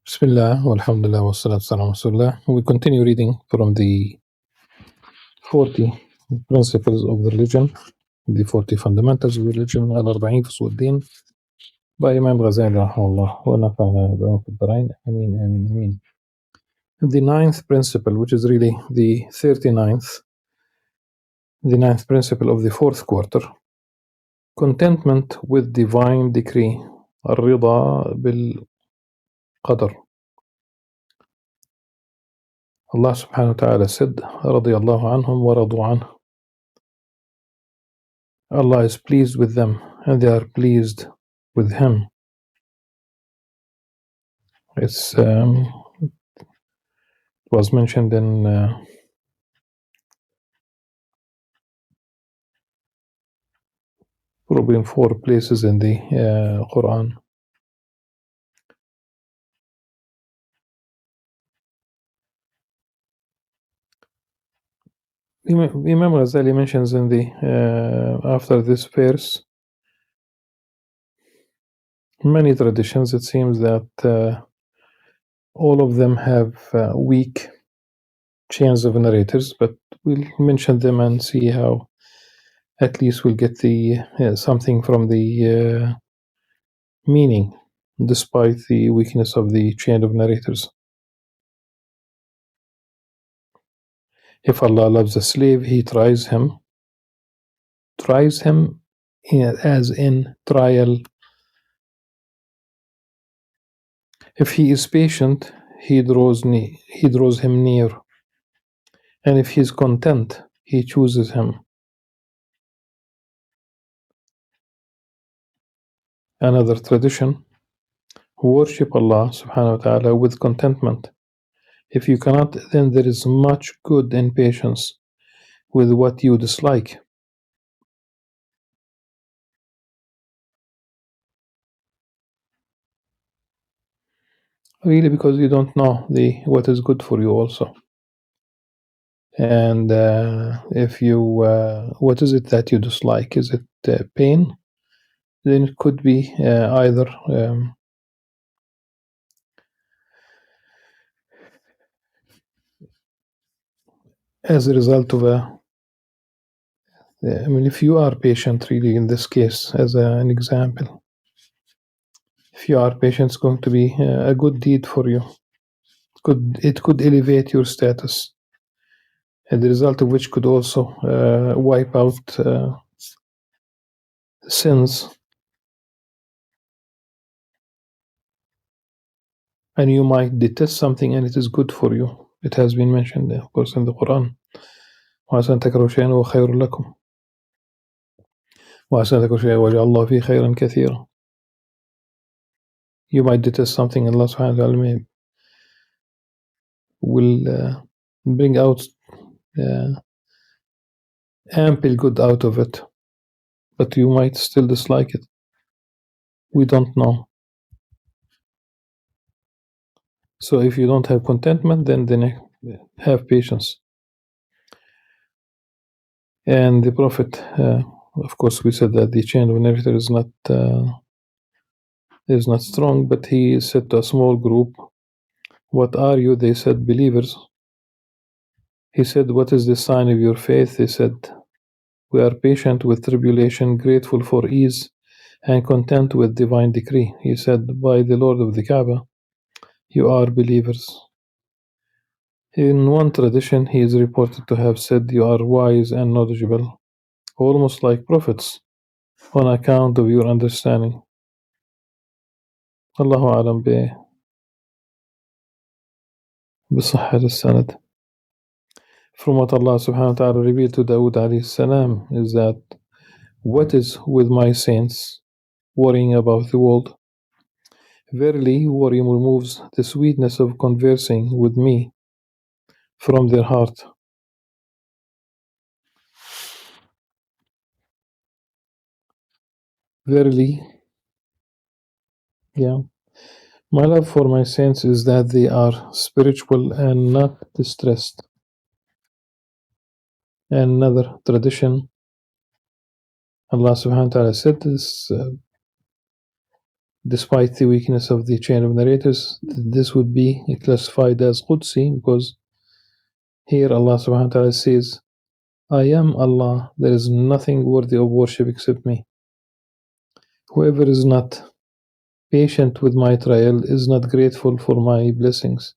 Bismillah, walhamdulillah, wassalatu wassalamu ala rasulillah. We continue reading from the 40 principles of the religion, the 40 fundamentals of religion, Al-Arba fi Usul Din, by Imam Al-Ghazali, rahimahullah, wa nafa'ana bi'um fi ad-darain, ameen, ameen, ameen. The ninth principle, which is really the 39th, the ninth principle of the fourth quarter, contentment with divine decree, al-rida bil-qadr. Allah subhanahu wa ta'ala said, radiyallahu anhum wa radu anhu. Allah is pleased with them and they are pleased with Him. It was mentioned in probably in 4 places in the Quran. Imam Al-Ghazali mentions in the after this verse many traditions. It seems that all of them have weak chains of narrators, but we'll mention them and see how at least we'll get the something from the meaning despite the weakness of the chain of narrators. If Allah loves a slave, He tries him as in trial. If he is patient, He draws him near, and if he is content, He chooses him. Another tradition: worship Allah subhanahu wa ta'ala with contentment. If you cannot, then there is much good in patience with what you dislike. Really, because you don't know what is good for you also. And if you, what is it that you dislike? Is it pain? Then it could be either as a result of if you are patient, really, in this case, as an example, if you are patient, it's going to be a good deed for you. It could elevate your status, and the result of which could also wipe out sins. And you might detest something and it is good for you. It has been mentioned, of course, in the Quran. وَعَسَىٰ أَن تَكْرَهُوا شَيْئًا وَهُوَ خَيْرٌ لَكُمْ وَعَسَىٰ أَن تَكْرَهُوا شَيْئًا وَيَجْعَلَ اللَّهُ فِيهِ خَيْرًا كَثِيرًا. You might detest something, Allah subhanahu wa ta'ala will bring out ample good out of it, but you might still dislike it. We don't know. So if you don't have contentment, then have patience. And the Prophet, of course, we said that the chain of narrator is not strong, but he said to a small group, "What are you?" They said, "Believers." He said, "What is the sign of your faith?" They said, "We are patient with tribulation, grateful for ease, and content with divine decree." He said, "By the Lord of the Kaaba, you are believers." In one tradition, he is reported to have said, "You are wise and knowledgeable, almost like prophets, on account of your understanding." Allahu a'lam بصحة السند. From what Allah subhanahu wa ta'ala revealed to Dawood alayhi salam is that, "What is with my saints worrying about the world? Verily, worry removes the sweetness of conversing with me from their heart." Verily, my love for my saints is that they are spiritual and not distressed. Another tradition, Allah subhanahu wa ta'ala said this, despite the weakness of the chain of narrators, this would be classified as Qudsi, because here Allah subhanahu wa ta'ala says, I am Allah, there is nothing worthy of worship except me. Whoever is not patient with my trial, is not grateful for my blessings,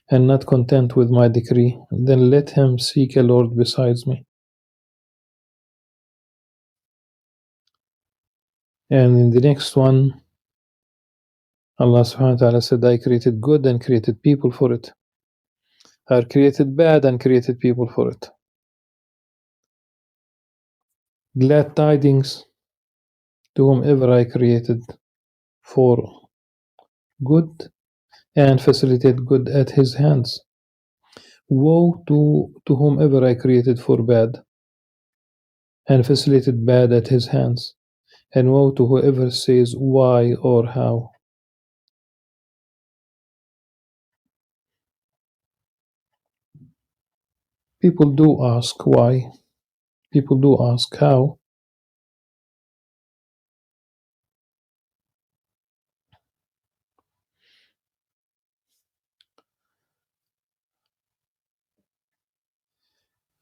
and not content with my decree, then let him seek a Lord besides me. And in the next one, Allah subhanahu wa ta'ala said, I created good and created people for it. I created bad and created people for it. Glad tidings to whomever I created for good and facilitate good at his hands. Woe to whomever I created for bad and facilitated bad at his hands. And woe to whoever says why or how. People do ask why. People do ask how.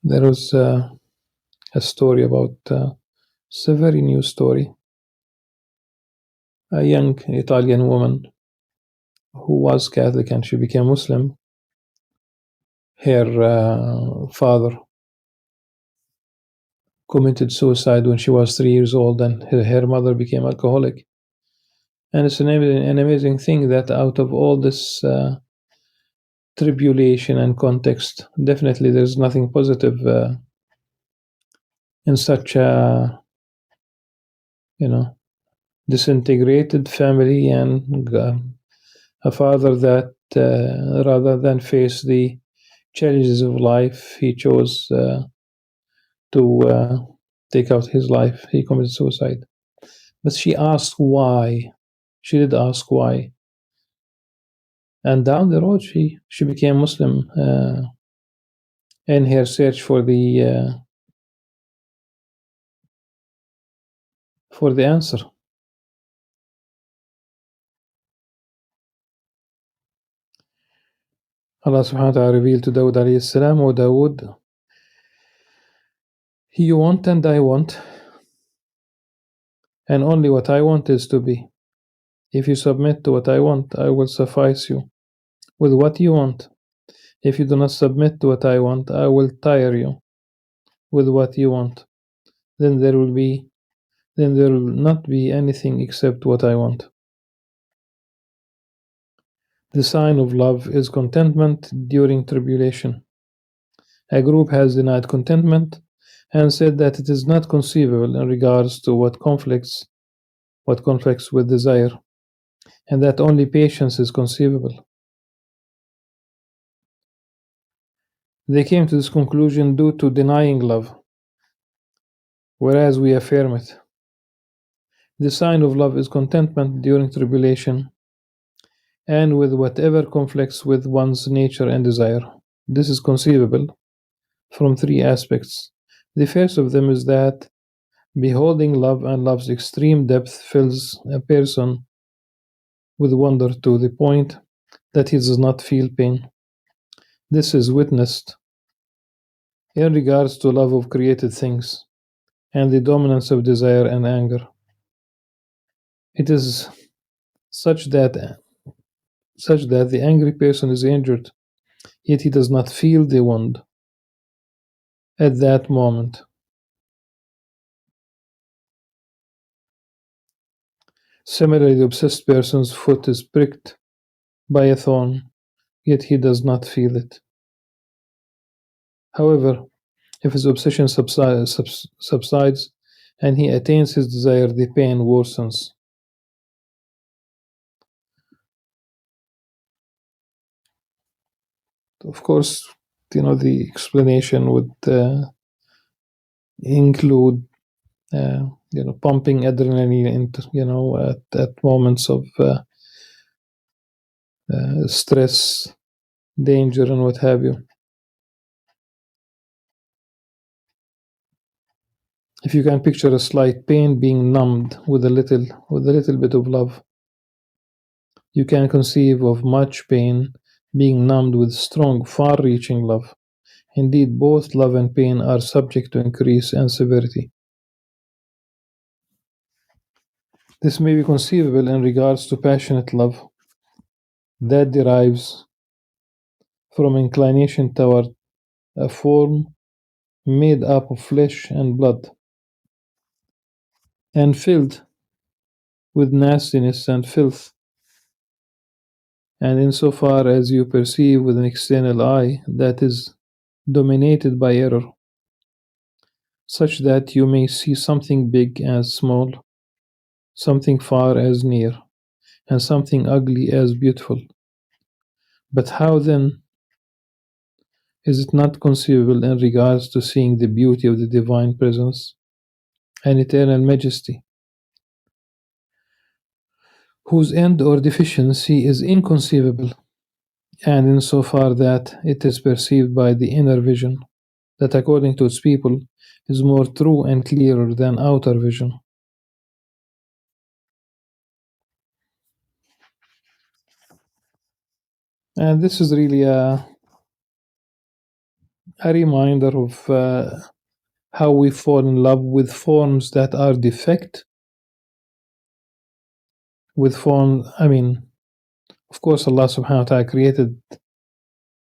There was a story about, it's a very new story. A young Italian woman who was Catholic and she became Muslim. Her father committed suicide when she was 3 years old, and her mother became alcoholic. And it's an amazing thing that out of all this tribulation and context, definitely there's nothing positive in such a, disintegrated family, and a father that rather than face the challenges of life, he chose to take out his life. He committed suicide. But she asked why. She did ask why. And down the road, she became Muslim in her search for the answer. Allah subhanahu wa ta'ala revealed to Dawood alayhi salam, O Dawood, you want and I want, and only what I want is to be. If you submit to what I want, I will suffice you with what you want. If you do not submit to what I want, I will tire you with what you want. Then there will not be anything except what I want. The sign of love is contentment during tribulation. A group has denied contentment and said that it is not conceivable in regards to what conflicts with desire, and that only patience is conceivable. They came to this conclusion due to denying love, whereas we affirm it. The sign of love is contentment during tribulation and with whatever conflicts with one's nature and desire. This is conceivable from three aspects. The first of them is that beholding love and love's extreme depth fills a person with wonder to the point that he does not feel pain. This is witnessed in regards to love of created things and the dominance of desire and anger. It is such that the angry person is injured, yet he does not feel the wound at that moment. Similarly, the obsessed person's foot is pricked by a thorn, yet he does not feel it. However, if his obsession subsides and he attains his desire, the pain worsens. Of course, the explanation would include, pumping adrenaline into, at moments of stress, danger, and what have you. If you can picture a slight pain being numbed with a little bit of love, You can conceive of much pain being numbed with strong, far-reaching love. Indeed, both love and pain are subject to increase and severity. This may be conceivable in regards to passionate love that derives from inclination toward a form made up of flesh and blood and filled with nastiness and filth. And insofar as you perceive with an external eye that is dominated by error, such that you may see something big as small, something far as near, and something ugly as beautiful. But how then is it not conceivable in regards to seeing the beauty of the divine presence and eternal majesty, whose end or deficiency is inconceivable, and insofar that it is perceived by the inner vision, that according to its people is more true and clearer than outer vision. And this is really a reminder of how we fall in love with forms that are defect, with forms, of course, Allah subhanahu wa ta'ala created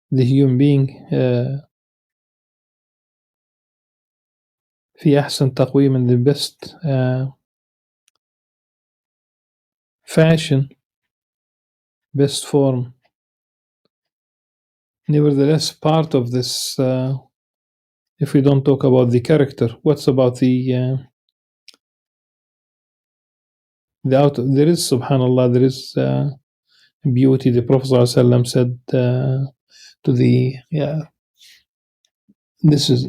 the human being في أحسن تقويم, in the best fashion, best form. Nevertheless, part of this, if we don't talk about the character, what's about the outer? There is, subhanallah, there is beauty. The Prophet ﷺ said to the, this is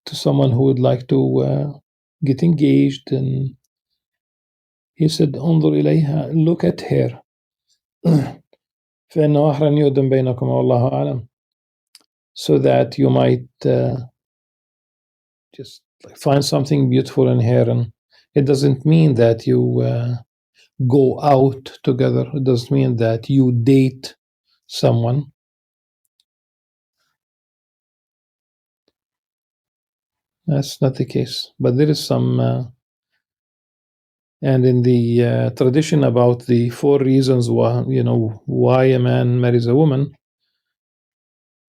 to someone who would like to get engaged, and he said, انظر إليها, look at her. فإنه أحرى أن يؤدم بينكم والله أعلم, so that you might just find something beautiful in her. And it doesn't mean that you go out together. It doesn't mean that you date someone. That's not the case. But there is some, and in the tradition about the 4 reasons why a man marries a woman: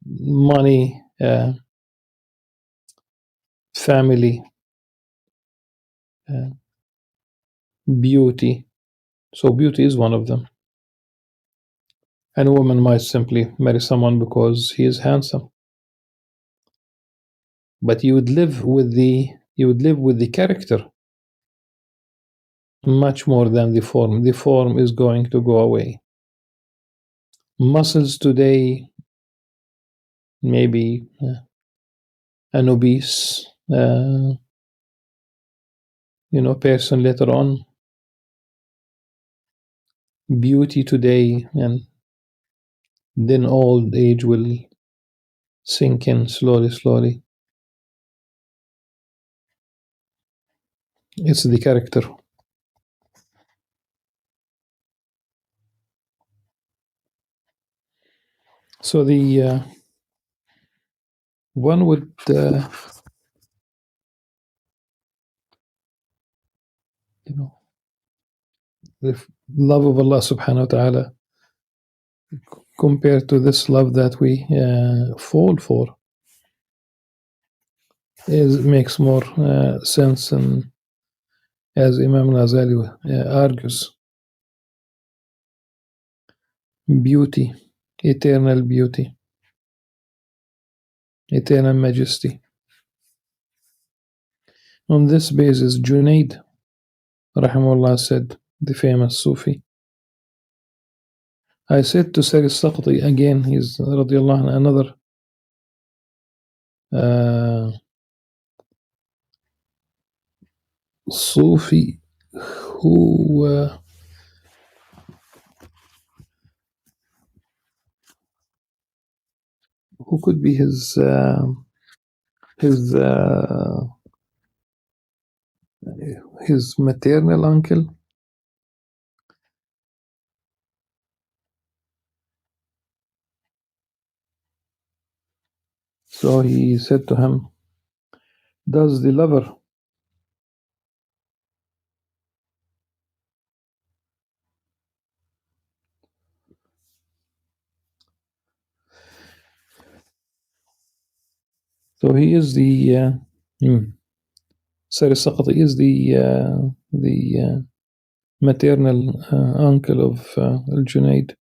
money, family, beauty. So beauty is one of them. And a woman might simply marry someone because he is handsome. But you would live with the character much more than the form. The form is going to go away. Muscles today, maybe an obese person later on. Beauty today, and then old age will sink in slowly. It's the character. So the one would the love of Allah subhanahu wa ta'ala compared to this love that we fall for makes more sense, and as Imam Al-Ghazali argues, beauty, eternal beauty, eternal majesty. On this basis, Junaid rahimahullah said, the famous Sufi, I said to Sari Saqti, again, he's radiallahu anhu, another Sufi who could be his maternal uncle. So he said to him, does the lover so he is the Sir Saqati is the maternal uncle of Al-Junaid.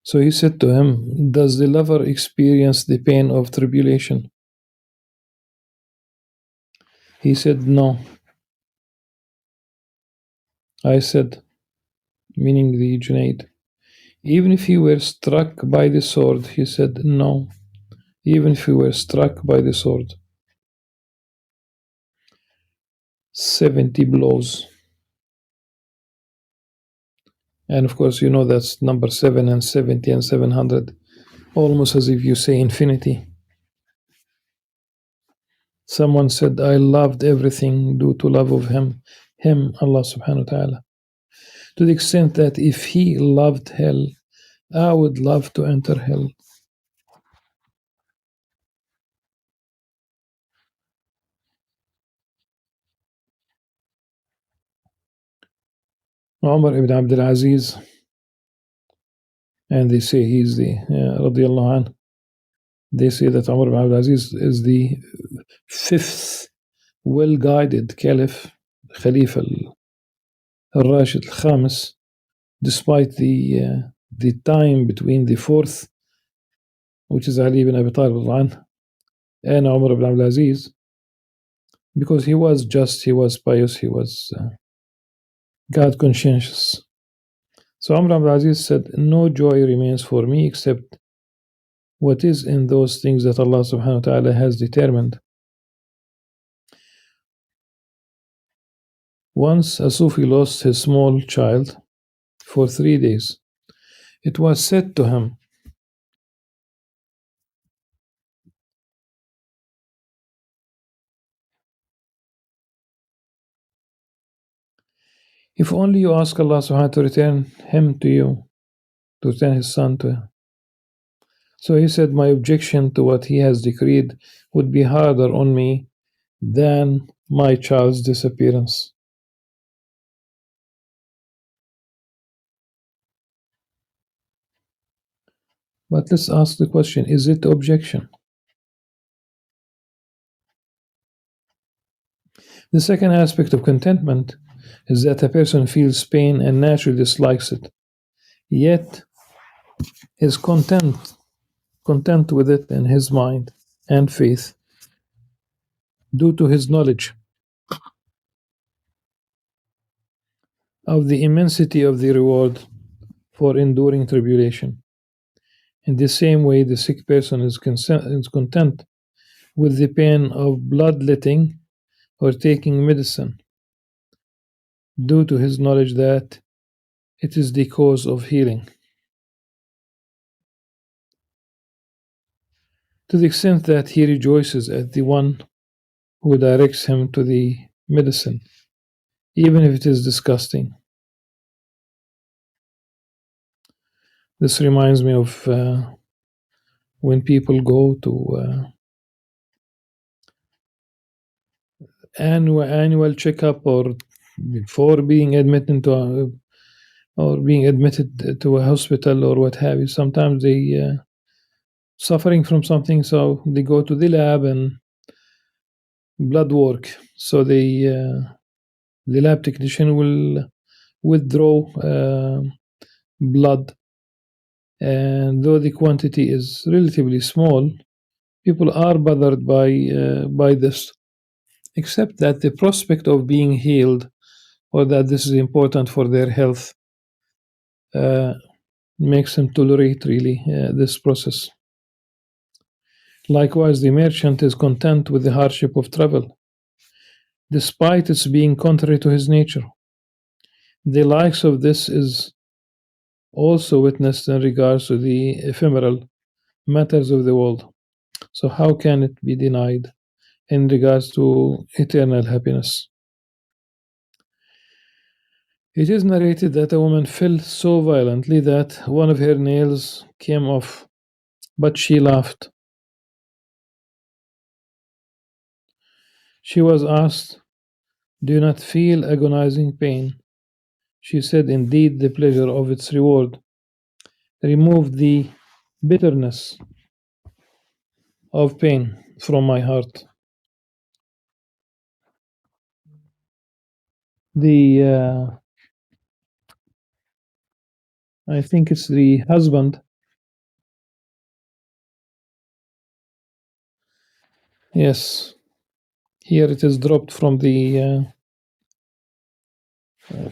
So he said to him, does the lover experience the pain of tribulation? He said, no. I said, meaning the Junaid, even if he were struck by the sword. He said, no. Even if he were struck by the sword. 70 blows. And of course, you know that's number 7 and 70 and 700. Almost as if you say infinity. Someone said, I loved everything due to love of him, Allah subhanahu wa ta'ala. To the extent that if he loved hell, I would love to enter hell. Umar ibn Abdul Aziz, and they say he's the radiyallahu anh. They say that Umar ibn Abdul Aziz is the 5th well-guided caliph, Khalifa al-Rashid al-Khamis, despite the time between the 4th, which is Ali ibn Abi Talib and Umar ibn Abdul Aziz, because he was just, he was pious, he was God conscientious. So Umar ibn Abdul Aziz said, no joy remains for me except what is in those things that Allah subhanahu wa ta'ala has determined. Once a Sufi lost his small child for 3 days. It was said to him, if only you ask Allah subhanahu wa ta'ala to return him to you, to return his son to you. So he said, my objection to what he has decreed would be harder on me than my child's disappearance. But let's ask the question, is it objection? The second aspect of contentment is that a person feels pain and naturally dislikes it, yet is content with it in his mind and faith due to his knowledge of the immensity of the reward for enduring tribulation. In the same way, the sick person is content with the pain of bloodletting or taking medicine due to his knowledge that it is the cause of healing. To the extent that he rejoices at the one who directs him to the medicine, even if it is disgusting. This reminds me of when people go to annual checkup or before being admitted to a hospital or what have you. Sometimes they suffering from something, so they go to the lab and blood work. So the lab technician will withdraw blood, and though the quantity is relatively small, people are bothered by this, except that the prospect of being healed or that this is important for their health makes them tolerate really this process. Likewise, the merchant is content with the hardship of travel, despite its being contrary to his nature. The likes of this is also witnessed in regards to the ephemeral matters of the world. So how can it be denied in regards to eternal happiness? It is narrated that a woman fell so violently that one of her nails came off, but she laughed. She was asked, "Do you not feel agonizing pain?" She said, "Indeed, the pleasure of its reward removed the bitterness of pain from my heart." The I think it's the husband. Yes, here it is dropped from the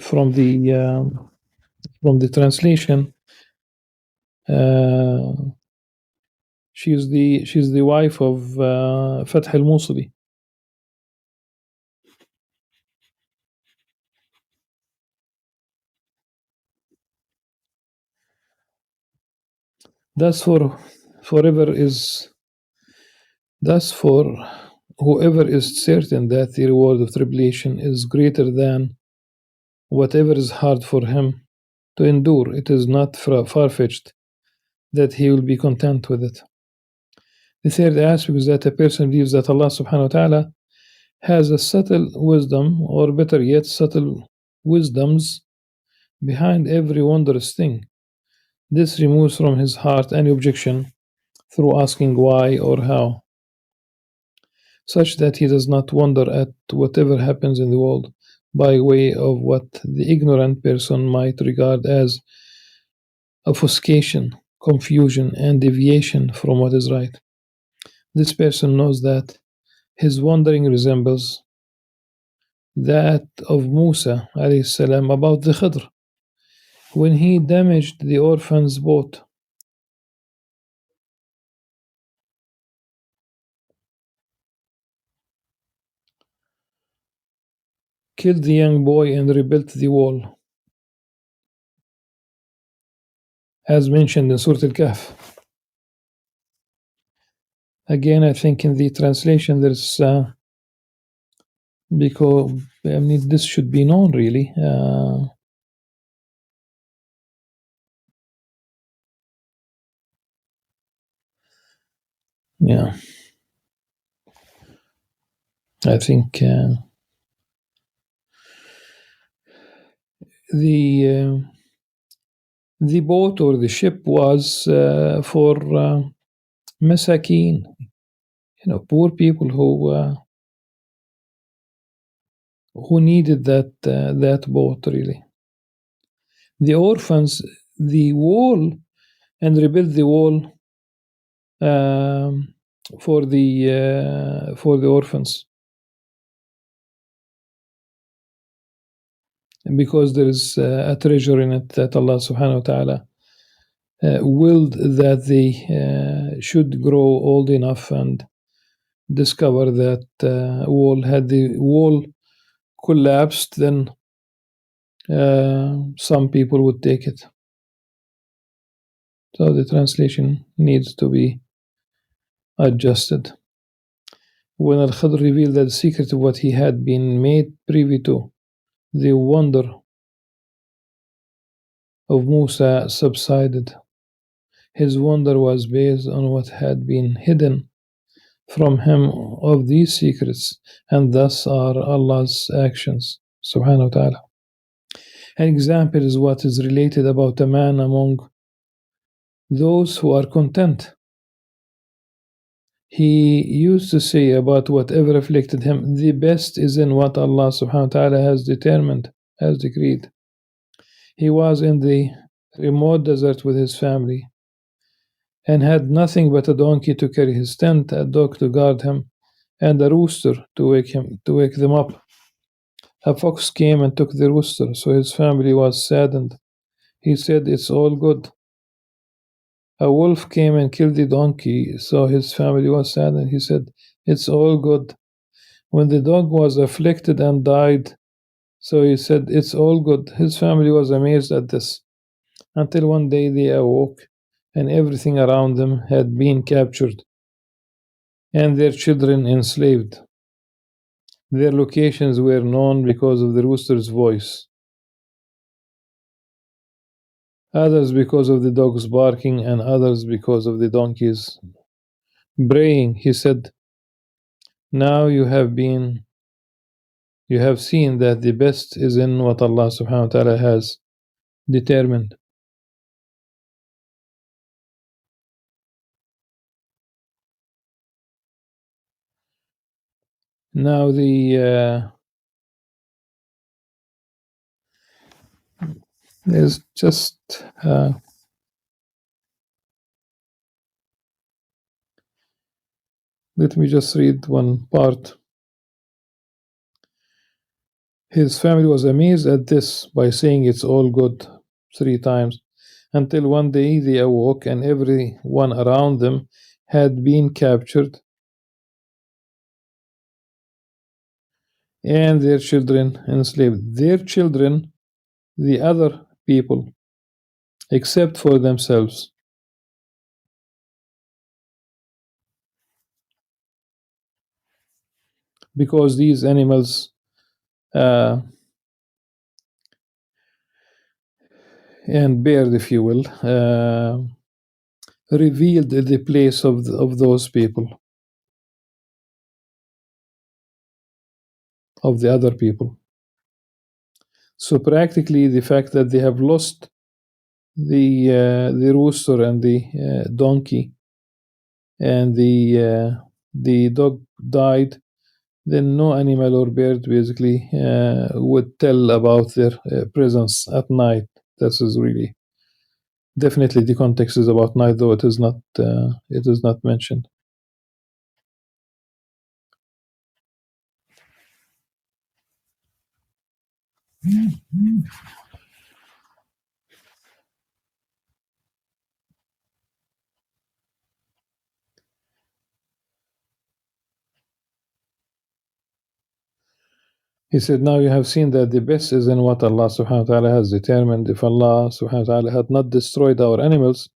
from the translation. Uh, she's the wife of Fath al-Musili. Thus for forever is thus for whoever is certain that the reward of tribulation is greater than whatever is hard for him to endure, it is not far-fetched that he will be content with it. The third aspect is that a person believes that Allah subhanahu wa ta'ala has a subtle wisdom, or better yet, subtle wisdoms behind every wondrous thing. This removes from his heart any objection through asking why or how, such that he does not wonder at whatever happens in the world by way of what the ignorant person might regard as offuscation, confusion, and deviation from what is right. This person knows that his wandering resembles that of Musa alayhi salam about the Khidr when he damaged the orphan's boat. Killed the young boy and rebuilt the wall, as mentioned in Surah Al-Kahf. Again, I think in the translation there's because I mean this should be known really. Yeah, I think the the boat or the ship was for masakin, poor people who needed that boat really. The orphans, the wall, and rebuilt the wall um, for the orphans, because there is a treasure in it that Allah subhanahu wa ta'ala willed that they should grow old enough and discover that wall. Had the wall collapsed, then some people would take it. So the translation needs to be adjusted. When Al-Khidr revealed the secret of what he had been made privy to, the wonder of Musa subsided. His wonder was based on what had been hidden from him of these secrets, and thus are Allah's actions, subhanahu wa ta'ala. An example is what is related about a man among those who are content. He used to say about whatever afflicted him, the best is in what Allah subhanahu wa ta'ala has determined, has decreed. He was in the remote desert with his family and had nothing but a donkey to carry his tent, a dog to guard him, and a rooster to wake them up. A fox came and took the rooster, so his family was saddened. He said, "It's all good." A wolf came and killed the donkey, so his family was saddened. He said, "It's all good." When the dog was afflicted and died, so he said, "It's all good." His family was amazed at this, until one day they awoke and everything around them had been captured and their children enslaved. Their locations were known because of the rooster's voice, others because of the dog's barking, and others because of the donkey's braying. He said, Now you have seen that the best is in what Allah subhanahu wa ta'ala has determined. Now there's just let me just read one part. His family was amazed at this by saying it's all good 3 times, until one day they awoke and everyone around them had been captured and their children enslaved. Their children, the other people, except for themselves. Because these animals and bird, if you will, revealed the place of those people, of the other people. So practically, the fact that they have lost the rooster and the donkey, and the dog died, then no animal or bird basically would tell about their presence at night. This is really definitely the context is about night, though it is not mentioned. He said, now you have seen that the best is in what Allah subhanahu wa ta'ala has determined. If Allah subhanahu wa ta'ala had not destroyed our animals,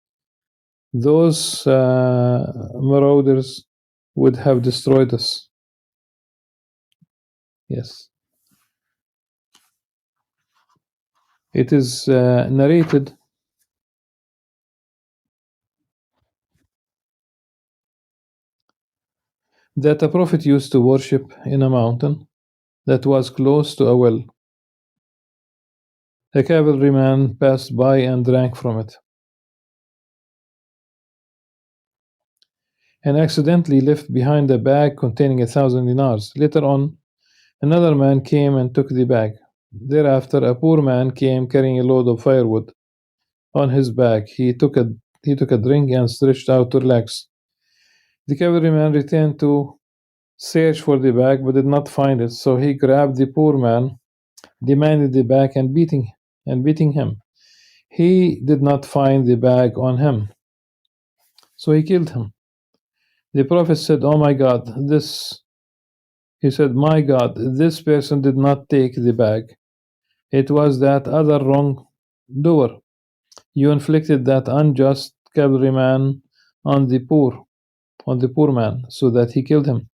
those marauders would have destroyed us. Yes. It is narrated that a prophet used to worship in a mountain that was close to a well. A cavalryman passed by and drank from it, and accidentally left behind a bag containing 1,000 dinars. Later on, another man came and took the bag. Thereafter, a poor man came carrying a load of firewood on his back. He took a drink and stretched out to relax. The cavalryman returned to search for the bag but did not find it, so he grabbed the poor man, demanded the bag, and beating him. He did not find the bag on him, so he killed him. The Prophet said, "Oh my God, he said, my God, this person did not take the bag. It was that other wrongdoer. You inflicted that unjust cavalryman on the poor man, so that he killed him."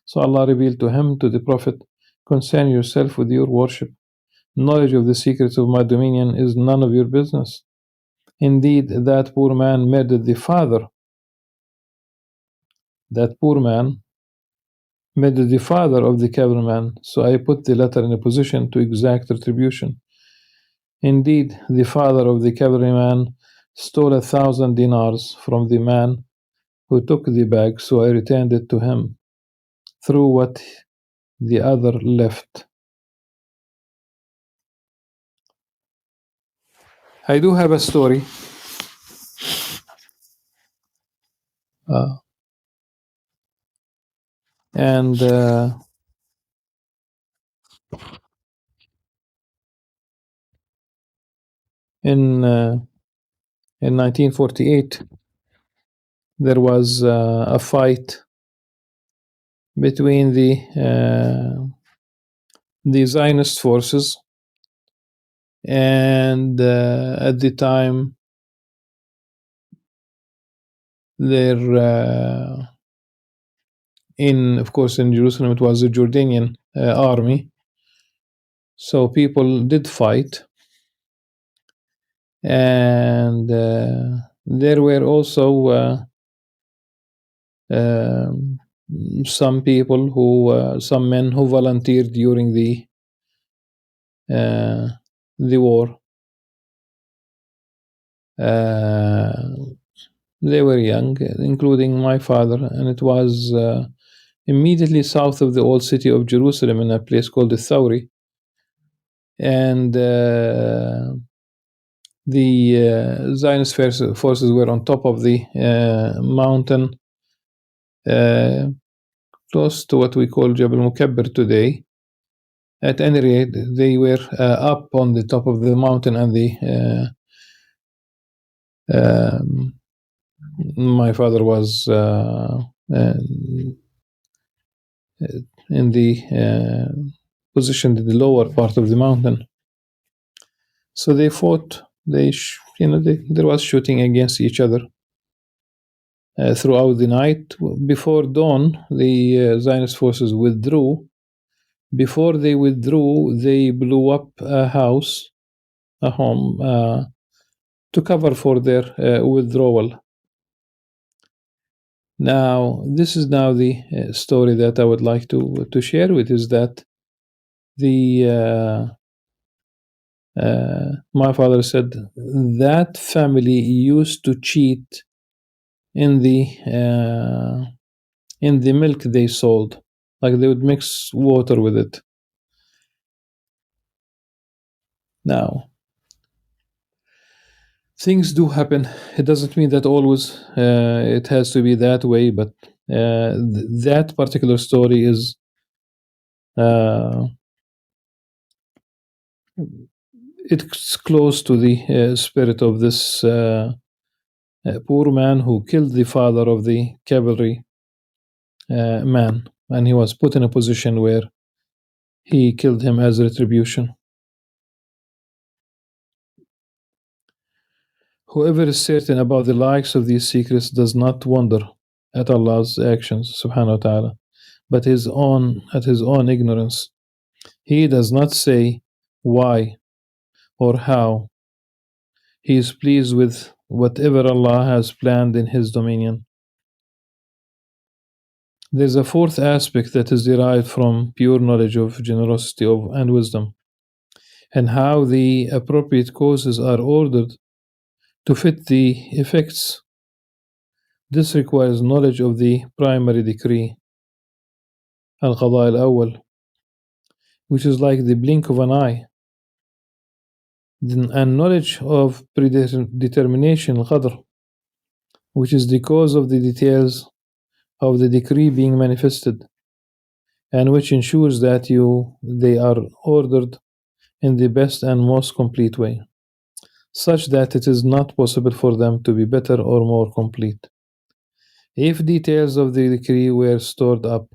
So Allah revealed to the Prophet, concern yourself with your worship. Knowledge of the secrets of my dominion is none of your business. Indeed, that poor man murdered the father. That poor man murdered the father of the cavalryman, so I put the latter in a position to exact retribution. Indeed, the father of the cavalryman stole 1,000 dinars from the man who took the bag, so I returned it to him through what the other left. I do have a story. And in 1948, there was a fight between the Zionist forces, and at the time, there of course, in Jerusalem, it was the Jordanian army. So people did fight, and there were also some people some men who volunteered during the war. They were young, including my father, and it was immediately south of the old city of Jerusalem in a place called the Thawri. And the Zionist forces were on top of the mountain close to what we call Jabal Mukabbir today. At any rate, they were up on the top of the mountain, and my father was in the positioned in the lower part of the mountain. So they fought. There was shooting against each other throughout the night. Before dawn, the Zionist forces withdrew. Before they withdrew, they blew up a house, a home, to cover for their withdrawal. Now, this is now the story that I would like to share with, is that my father said that family used to cheat in the milk they sold. Like they would mix water with it. Now, things do happen. It doesn't mean that always it has to be that way, but that particular story is it's close to the spirit of this poor man who killed the father of the cavalry man, and he was put in a position where he killed him as retribution. Whoever is certain about the likes of these secrets does not wonder at Allah's actions, subhanahu wa ta'ala, but at his own ignorance. He does not say why or how. He is pleased with whatever Allah has planned in His dominion. There is a fourth aspect that is derived from pure knowledge of generosity and wisdom, and how the appropriate causes are ordered to fit the effects. This requires knowledge of the primary decree, Al-Qada al-Awwal, which is like the blink of an eye, and knowledge of predetermination, Al-Qadr, which is the cause of the details of the decree being manifested, and which ensures that they are ordered in the best and most complete way, such that it is not possible for them to be better or more complete. If details of the decree were stored up,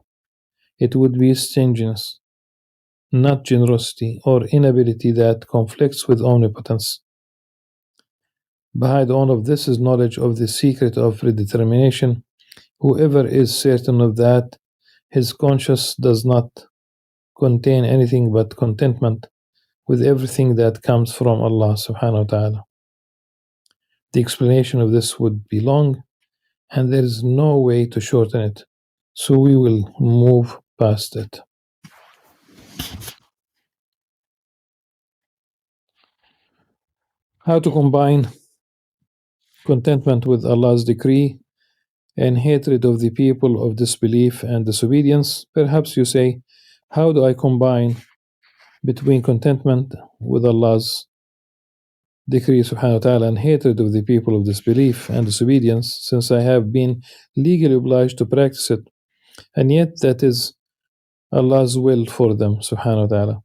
it would be stinginess, not generosity or inability that conflicts with omnipotence. Behind all of this is knowledge of the secret of predetermination. Whoever is certain of that, his conscience does not contain anything but contentment with everything that comes from Allah subhanahu wa ta'ala. The explanation of this would be long, and there is no way to shorten it, so we will move past it. How to combine contentment with Allah's decree and hatred of the people of disbelief and disobedience. Perhaps you say, how do I combine between contentment with Allah's decree subhanahu wa ta'ala and hatred of the people of disbelief and disobedience, since I have been legally obliged to practice it, and yet that is Allah's will for them subhanahu wa ta'ala.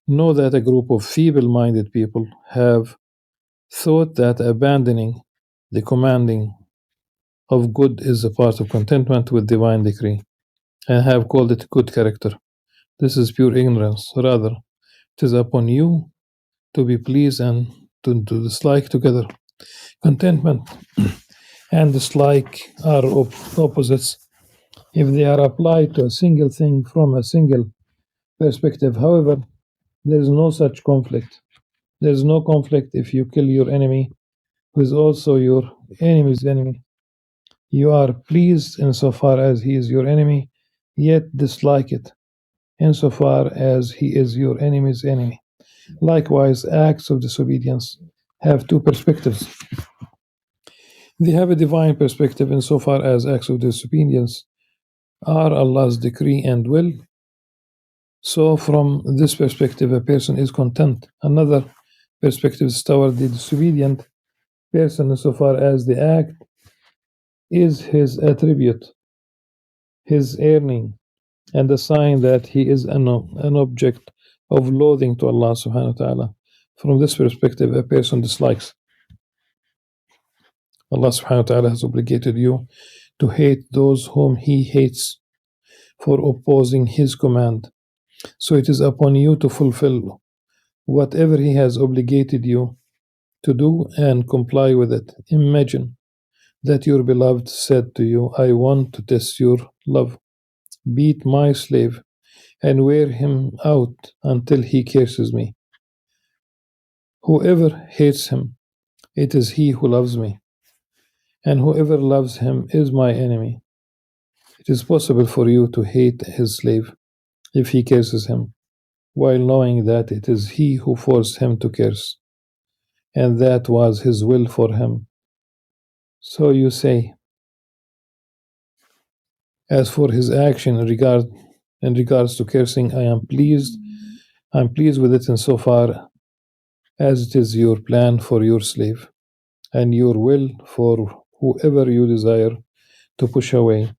Know that a group of feeble-minded people have thought that abandoning the commanding of good is a part of contentment with divine decree, and have called it good character. This is pure ignorance. Rather, it is upon you to be pleased and to dislike together. Contentment and dislike are opposites if they are applied to a single thing from a single perspective. However, there is no such conflict. There is no conflict if you kill your enemy, who is also your enemy's enemy. You are pleased insofar as he is your enemy, yet dislike it, insofar as he is your enemy's enemy. Likewise, acts of disobedience have two perspectives. They have a divine perspective insofar as acts of disobedience are Allah's decree and will. So, from this perspective, a person is content. Another perspective is toward the disobedient person insofar as the act is his attribute, his earning, and a sign that he is an object of loathing to Allah subhanahu wa ta'ala. From this perspective, a person dislikes. Allah subhanahu wa ta'ala has obligated you to hate those whom He hates for opposing His command. So it is upon you to fulfill whatever He has obligated you to do and comply with it. Imagine that your beloved said to you, I want to test your love. Beat my slave and wear him out until he curses me. Whoever hates him, it is he who loves me, and whoever loves him is my enemy. It is possible for you to hate his slave if he curses him, while knowing that it is he who forced him to curse, and that was his will for him. So you say, as for his action in regards to cursing, I am pleased with it insofar as it is your plan for your slave, and your will for whoever you desire to push away.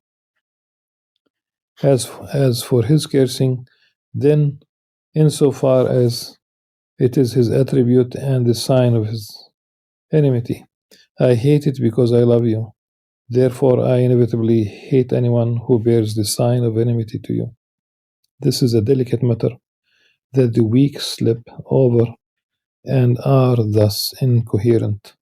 As for his cursing, then insofar as it is his attribute and the sign of his enmity, I hate it because I love you. Therefore, I inevitably hate anyone who bears the sign of enmity to you. This is a delicate matter that the weak slip over and are thus incoherent.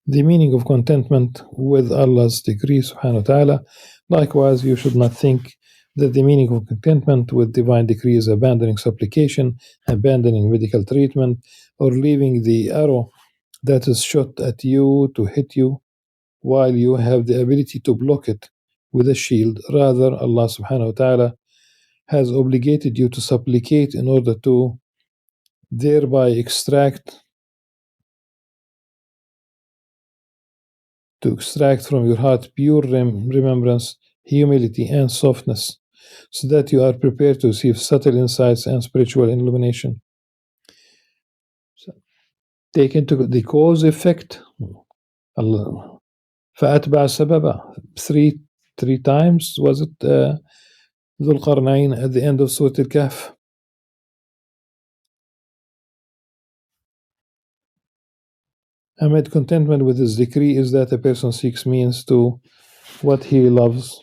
The meaning of contentment with Allah's decree, subhanahu wa ta'ala. Likewise, you should not think that the meaning of contentment with divine decree is abandoning supplication, abandoning medical treatment, or leaving the arrow that is shot at you to hit you while you have the ability to block it with a shield. Rather, Allah subhanahu wa ta'ala has obligated you to supplicate in order to thereby extract from your heart pure remembrance, humility, and softness, so that you are prepared to receive subtle insights and spiritual illumination. So, take into the cause effect. Allah. فأتبع سببا. Three times was it Dhul Qarnayn at the end of Surah Al-Kahf. Amid contentment with his decree is that a person seeks means to what he loves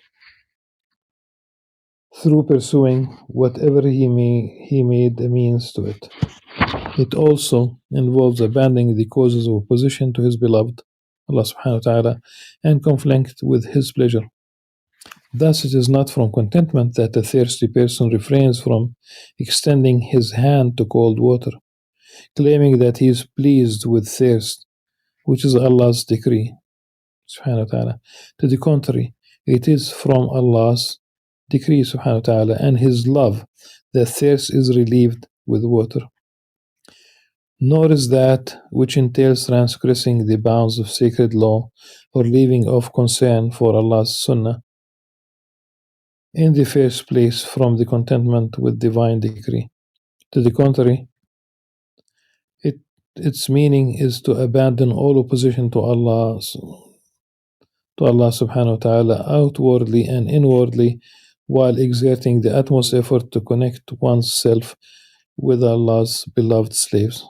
through pursuing whatever he made a means to it. It also involves abandoning the causes of opposition to his beloved, Allah subhanahu wa ta'ala, and conflict with his pleasure. Thus, it is not from contentment that a thirsty person refrains from extending his hand to cold water, claiming that he is pleased with thirst, which is Allah's decree, subhanahu wa ta'ala. To the contrary, it is from Allah's decree, subhanahu wa ta'ala, and His love that thirst is relieved with water. Nor is that which entails transgressing the bounds of sacred law or leaving off concern for Allah's sunnah in the first place from the contentment with divine decree. To the contrary, its meaning is to abandon all opposition to Allah subhanahu wa ta'ala outwardly and inwardly, while exerting the utmost effort to connect oneself with Allah's beloved slaves,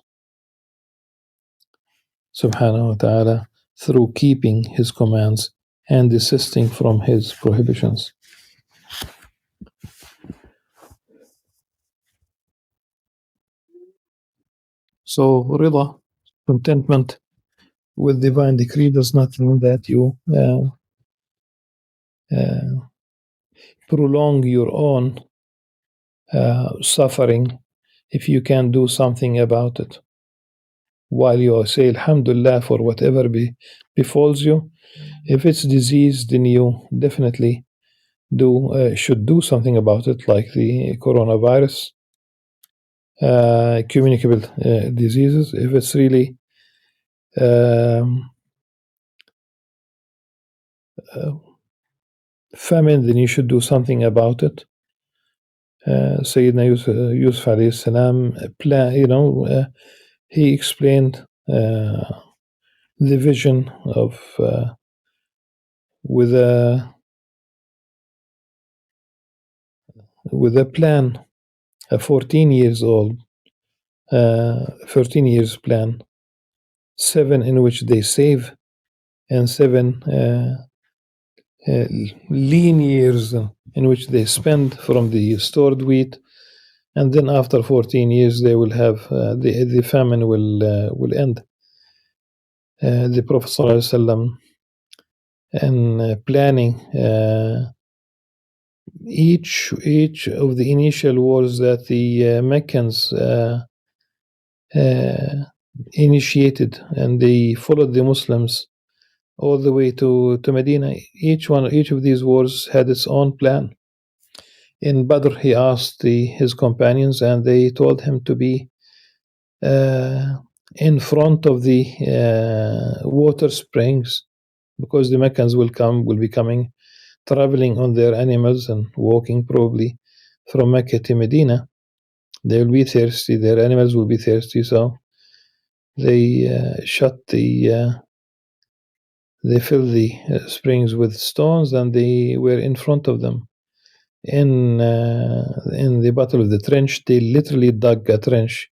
subhanahu wa ta'ala, through keeping His commands and desisting from His prohibitions. So, rida, contentment with divine decree, does not mean that you prolong your own suffering if you can do something about it. While you say Alhamdulillah for whatever befalls you, if it's disease, then you definitely should do something about it, like the coronavirus, communicable diseases. If it's really famine, then you should do something about it. Sayyidina Yusuf alayhi salam plan, he explained the vision of with a plan, a 14 years old, 13 years plan, 7 in which they save, and 7 lean years in which they spend from the stored wheat, and then after 14 years they will have the famine will end. The Prophet ﷺ, and planning each of the initial wars that the Meccans initiated, and they followed the Muslims all the way to Medina. Each of these wars had its own plan. In Badr, he asked his companions, and they told him to be in front of the water springs, because the Meccans will be coming, traveling on their animals and walking probably from Mecca to Medina. They will be thirsty, their animals will be thirsty, so they they filled the springs with stones, and they were in front of them. In the Battle of the Trench, they literally dug a trench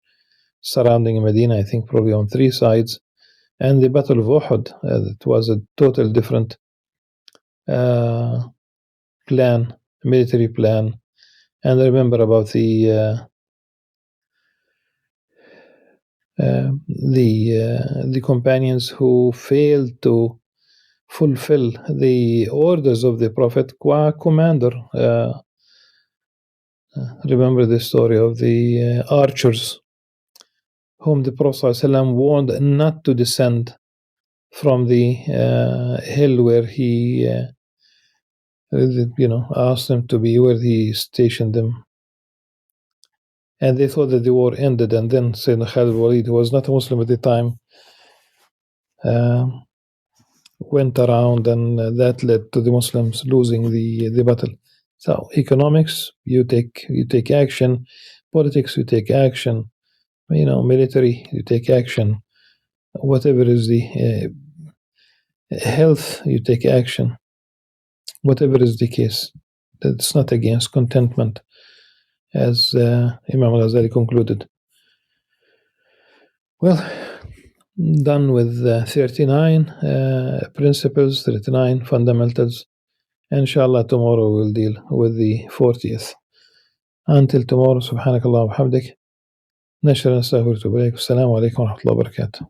surrounding Medina, I think probably on 3 sides. And the Battle of Uhud, it was a total different plan, military plan. And I remember about the companions who failed to fulfill the orders of the Prophet commander. Remember the story of the archers, whom the Prophet ﷺ warned not to descend from the hill where he asked them to be, where he stationed them. And they thought that the war ended, and then Sayyidina Khalid al-Walid, who was not a Muslim at the time, went around, and that led to the Muslims losing the battle. So economics, you take action. Politics, you take action. Military, you take action. Whatever is the health, you take action. Whatever is the case, that's not against contentment, as Imam Al-Ghazali concluded. Well, done with 39 principles, 39 fundamentals. Inshallah, tomorrow we'll deal with the 40th. Until tomorrow, subhanakallah wa bihamdik. نشهد أن لا إله إلا أنت. السلام عليكم ورحمة الله وبركاته.